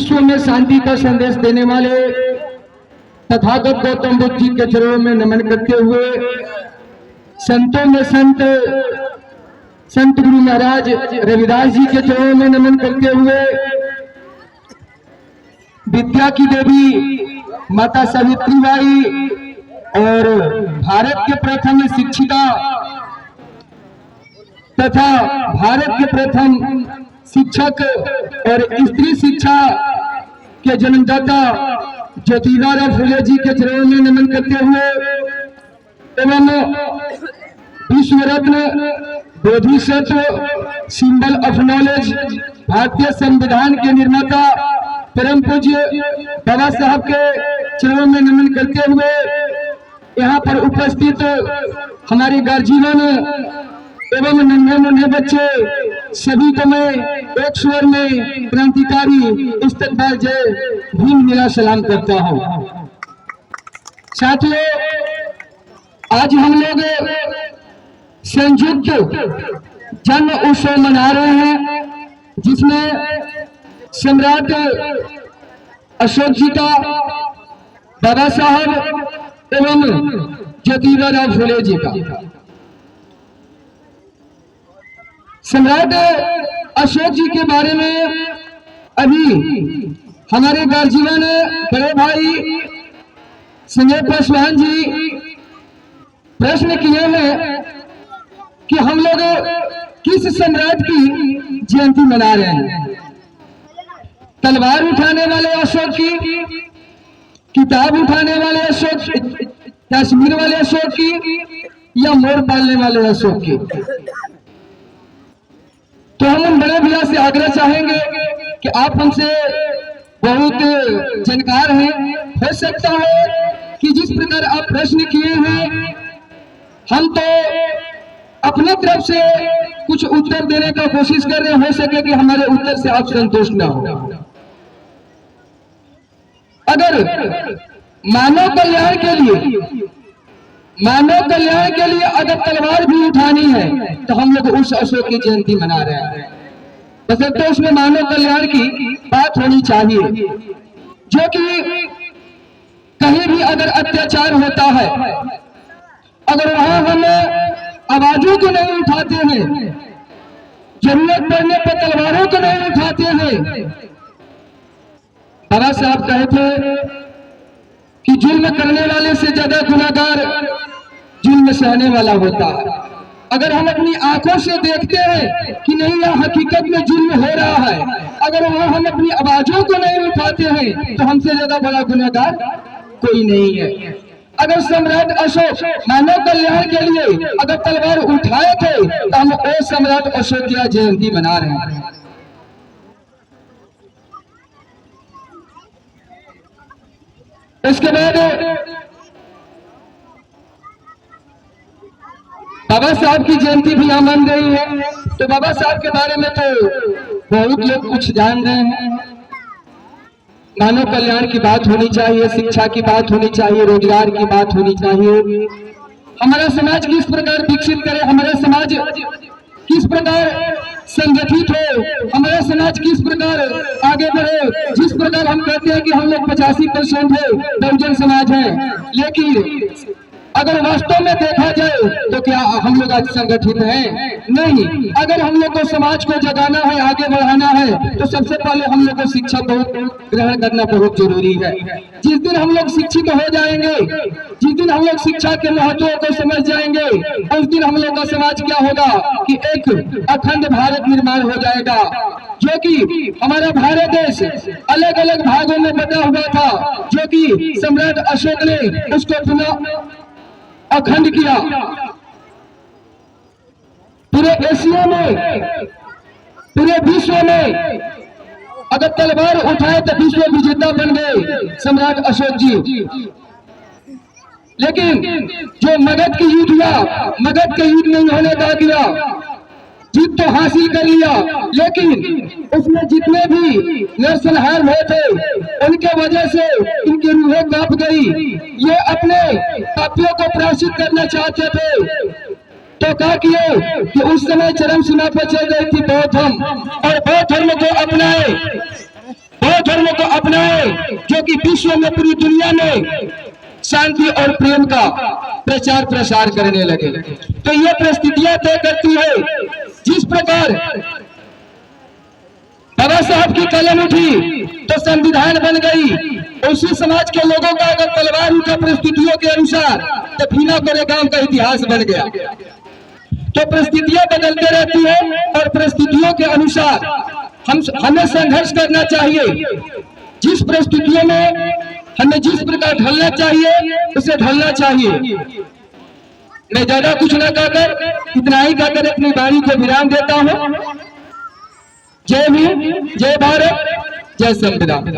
विश्व में शांति का संदेश देने वाले तथागत गौतम बुद्ध जी के चरणों में नमन करते हुए, संतों में संत गुरु महाराज रविदास जी के चरणों में नमन करते हुए, विद्या की देवी माता सावित्रीबाई और भारत के प्रथम शिक्षिका तथा भारत के प्रथम शिक्षक और स्त्री शिक्षा के जन्मदाता ज्योतिबा फुले जी के चरणों में नमन करते हुए एवं विश्व रत्न बोधिसत्व सिंबल ऑफ नॉलेज भारतीय संविधान के निर्माता परम पूज्य बाबा साहब के चरणों में नमन करते हुए यहाँ पर उपस्थित हमारे गार्जियन एवं नन्हे बच्चे सभी को मैं एक स्वर में क्रांतिकारी इस्तकबाल जय भीम मिला सलाम करता हूँ। साथियों, आज हम लोग संयुक्त जन्म उत्सव मना रहे हैं, जिसमें सम्राट अशोक जी का, बाबा साहब एवं ज्योतिबा फुले जी का। सम्राट अशोक जी के बारे में अभी हमारे गार्जियन बड़े भाई संजय पासवान जी प्रश्न किए हैं कि हम लोग किस सम्राट की जयंती मना रहे हैं। तलवार उठाने वाले अशोक की, किताब उठाने वाले अशोक, कश्मीर वाले अशोक की, या मोर पालने वाले अशोक की। तो हम उन बड़े भैया से आग्रह चाहेंगे कि आप हमसे बहुत जानकार हैं, हो सकता है कि जिस प्रकार आप प्रश्न किए हैं हम तो अपने तरफ से कुछ उत्तर देने का कोशिश कर रहे हैं, हो सके कि हमारे उत्तर से आप संतुष्ट ना हो। अगर मानव कल्याण के लिए अगर तलवार भी उठानी है तो हम लोग उस अशोक की जयंती मना रहे हैं। बस तो उसमें मानव कल्याण की बात होनी चाहिए, जो कि कहीं भी अगर अत्याचार होता है, अगर वहां हम आवाजों को नहीं उठाते हैं, जरूरत पड़ने पर तलवारों को नहीं उठाते हैं। बाबा साहब कहे थे कि जुल्म करने वाले से ज्यादा गुनाहगार जुल्म सहने वाला होता है। अगर हम अपनी आंखों से देखते हैं कि नहीं यह हकीकत में जुल्म हो रहा है, अगर वहां हम अपनी आवाजों को नहीं उठाते हैं तो हमसे ज्यादा बड़ा गुनाहगार कोई नहीं है। अगर सम्राट अशोक मानव कल्याण के लिए अगर तलवार उठाए थे तो हम वो सम्राट अशोक की जयंती मना रहे हैं। इसके बाद बाबा साहब की जयंती भी यहाँ मन रही है, तो बाबा साहब के बारे में तो बहुत लोग कुछ जान रहे हैं। मानव कल्याण की बात होनी चाहिए, शिक्षा की बात होनी चाहिए, रोजगार की बात होनी चाहिए। हमारा समाज किस प्रकार विकसित करे, हमारा समाज किस प्रकार संगठित हो, हमारा समाज किस प्रकार आगे बढ़े। जिस प्रकार हम कहते हैं कि हम लोग 85% है बहुजन समाज है, लेकिन अगर वास्तव में देखा जाए तो क्या हम लोग आज संगठित हैं? नहीं। अगर हम लोग को समाज को जगाना है, आगे बढ़ाना है, तो सबसे पहले हम लोग को शिक्षा को ग्रहण करना बहुत जरूरी है। जिस दिन हम लोग शिक्षित हो जाएंगे, जिस दिन हम लोग शिक्षा के महत्व को समझ जाएंगे, उस दिन हम लोग का समाज क्या होगा कि एक अखंड भारत निर्माण हो जाएगा। जो कि हमारा भारत देश अलग अलग भागों में बटा हुआ था, जो कि सम्राट अशोक ने उसको पुनः अखंड किया। पूरे एशिया में, पूरे विश्व में अगर तलवार उठाए तो विश्व विजेता बन गए सम्राट अशोक जी। लेकिन जो मगध की युद्ध हुआ, मगध के युद्ध में उन्होंने दा दिया, जीत तो हासिल कर लिया, लेकिन उसमें जितने भी नरसंहार हुए थे उनके वजह से इनकी रूहें कांप गई। ये अपने पापियों को प्रायश्चित करना चाहते थे, तो क्या किए कि उस समय चरम सीमा पर चल रही थी बौद्ध धर्म, और बौद्ध धर्म को अपनाए। बौद्ध धर्म को अपनाए, जो कि विश्व में पूरी दुनिया में शांति और प्रेम का प्रचार प्रसार करने लगे। तो ये परिस्थितियां तय करती है, जिस प्रकार बाबा साहब की कलम उठी तो संविधान बन गई। उसी समाज के लोगों का अगर तलवार उठा परिस्थितियों के अनुसार तो भीना कोरेगांव का इतिहास बन गया। तो परिस्थितियां बदलते रहती है और परिस्थितियों के अनुसार हमें संघर्ष करना चाहिए। जिस परिस्थितियों में हमें जिस प्रकार ढलना चाहिए उसे ढलना चाहिए। मैं ज्यादा कुछ न कहकर इतना ही कहकर अपनी वाणी को विराम देता हूं। जय हिंद, जय भारत, जय संविधान।